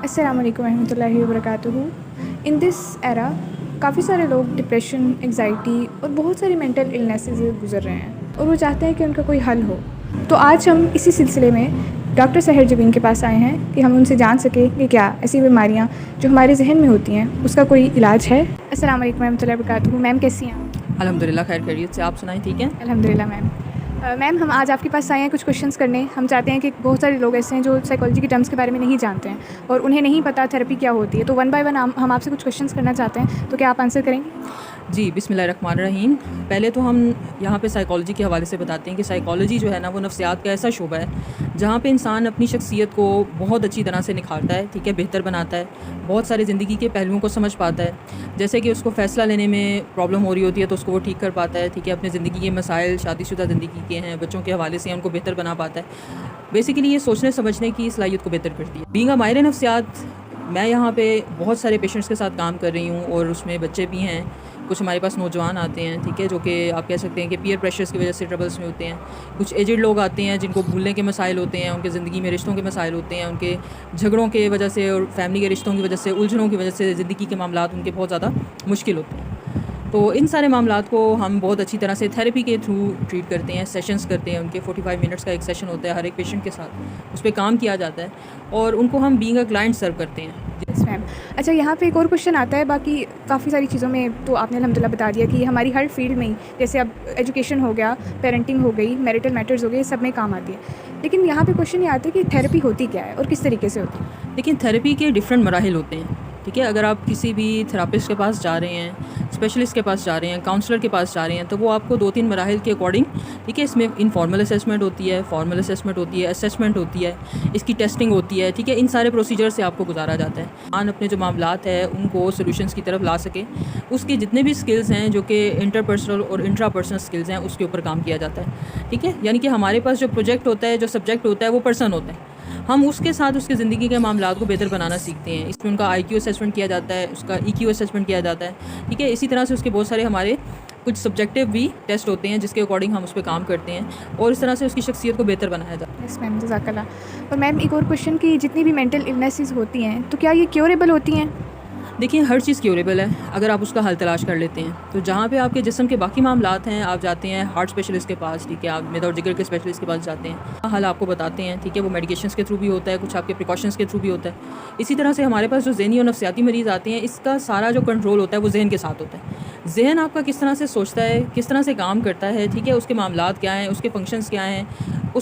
अस्सलाम वालेकुम रहमतुल्लाहि व बरकातुहू। इन दिस एरा काफ़ी सारे लोग डिप्रेशन, एंग्जाइटी और बहुत सारी मेंटल इलनेसेस से गुजर रहे हैं और वो चाहते हैं कि उनका कोई हल हो। तो आज हम इसी सिलसिले में डॉक्टर सहर जबीन के पास आए हैं कि हम उनसे जान सकें कि क्या ऐसी बीमारियां जो हमारे जहन में होती हैं उसका कोई इलाज है। अस्सलाम वालेकुम रहमतुल्लाहि व बरकातुहू। मैम कैसी हैं आप? अल्हम्दुलिल्लाह खैर खैरियत से। आप सुनाएं, ठीक है? अल्हम्दुलिल्लाह मैम। मैम हम आज आपके पास आए हैं कुछ क्वेश्चंस करने। हम चाहते हैं कि बहुत सारे लोग ऐसे हैं जो साइकोलॉजी के टर्म्स के बारे में नहीं जानते हैं और उन्हें नहीं पता थेरेपी क्या होती है। तो वन बाय वन हम आपसे कुछ क्वेश्चंस करना चाहते हैं, तो क्या आप आंसर करेंगे? जी, बिस्मिल्लाहिर्रहमानिर्रहीम। पहले तो हम यहाँ पे साइकोलॉजी के हवाले से बताते हैं कि साइकोलॉजी जो है ना, वो नफ्सियात का ऐसा शोबा है जहाँ पे इंसान अपनी शख्सियत को बहुत अच्छी तरह से निखारता है, ठीक है, बेहतर बनाता है, बहुत सारे ज़िंदगी के पहलुओं को समझ पाता है। जैसे कि उसको फ़ैसला लेने में प्रॉब्लम हो रही होती है तो उसको वो ठीक कर पाता है, ठीक है, अपने ज़िंदगी के मसाइल, शादीशुदा ज़िंदगी के हैं, बच्चों के हवाले से उनको बेहतर बना पाता है। बेसिकली ये सोचने समझने की सलाहियत को बेहतर करती है। बीइंग अ माहिर नफ्सियात, मैं यहाँ पे बहुत सारे पेशेंट्स के साथ काम कर रही हूँ और उसमें बच्चे भी हैं, कुछ हमारे पास नौजवान आते हैं, ठीक है, जो कि आप कह सकते हैं कि पीयर प्रेशर्स की वजह से ट्रबल्स में होते हैं। कुछ एजड लोग आते हैं जिनको भूलने के मसाइल होते हैं, उनके ज़िंदगी में रिश्तों के मसाइल होते हैं, उनके झगड़ों के वजह से और फैमिली के रिश्तों की वजह से, उलझनों की वजह से ज़िंदगी के मामलात उनके बहुत ज़्यादा मुश्किल होते हैं। तो इन सारे मामलात को हम बहुत अच्छी तरह से थेरेपी के थ्रू ट्रीट करते हैं, सेशंस करते हैं। उनके 45 मिनट्स का एक सेशन होता है हर एक पेशेंट के साथ, उस पर काम किया जाता है और उनको हम बीइंग अ क्लाइंट सर्व करते हैं। Yes ma'am. अच्छा, यहाँ पे एक और क्वेश्चन आता है। बाकी काफ़ी सारी चीज़ों में तो आपने अल्हम्दुलिल्लाह बता दिया कि हमारी हर फील्ड में ही, जैसे अब एजुकेशन हो गया, पेरेंटिंग हो गई, मैरिटल मैटर्स हो गए, सब में काम आती है। लेकिन यहाँ पे क्वेश्चन ये आता है कि थेरेपी होती क्या है और किस तरीके से होती है? लेकिन थेरेपी के डिफरेंट मराहिल होते हैं, ठीक है। अगर आप किसी भी थेरापिस्ट के पास जा रहे हैं, स्पेशलिस्ट के पास जा रहे हैं, काउंसलर के पास जा रहे हैं, तो वो आपको 2-3 मराहिल के अकॉर्डिंग, ठीक है, इसमें इनफॉर्मल असेसमेंट होती है, फॉर्मल असेसमेंट होती है, असेसमेंट होती है, इसकी टेस्टिंग होती है, ठीक है। इन सारे प्रोसीजर से आपको गुजारा जाता है आन अपने जो मामलात है उनको सोल्यूशंस की तरफ ला सके। उसके जितने भी स्किल्स हैं जो कि इंटरपर्सनल और इंट्रापर्सनल स्किल्स हैं, उसके ऊपर काम किया जाता है, ठीक है। यानी कि हमारे पास जो प्रोजेक्ट होता है, जो सब्जेक्ट होता है, वो पर्सन होता है। हम उसके साथ उसकी ज़िंदगी के मामलात को बेहतर बनाना सीखते हैं। इसमें उनका IQ असेसमेंट किया जाता है, उसका EQ असेसमेंट किया जाता है, ठीक है। इसी तरह से उसके बहुत सारे हमारे कुछ सब्जेक्टिव भी टेस्ट होते हैं जिसके अकॉर्डिंग हम उस पर काम करते हैं और इस तरह से उसकी शख्सियत को बेहतर बनाया जाता है। यस मैम, जज़ाकल्लाह। और मैम एक और क्वेश्चन कि जितनी भी मेंटल इलनेसेस होती हैं तो क्या ये क्योरेबल होती हैं? देखिए, हर चीज़ क्योरेबल है अगर आप उसका हल तलाश कर लेते हैं। तो जहाँ पे आपके जिस्म के बाकी मामलात हैं, आप जाते हैं हार्ट स्पेशलिस्ट के पास, ठीक है, आप मेदा और जिगर के स्पेशलिस्ट के पास जाते हैं, हल आपको बताते हैं, ठीक है। वो मेडिकेशंस के थ्रू भी होता है, कुछ आपके प्रिकॉशंस के थ्रू भी होता है। इसी तरह से हमारे पास जो ज़हनी और नफ्सियाती मरीज़ आते हैं, इसका सारा जो कंट्रोल होता है वो जहन के साथ होता है। जहन आपका किस तरह से सोचता है, किस तरह से काम करता है, ठीक है, उसके मामलात क्या हैं, उसके फंक्शंस क्या हैं,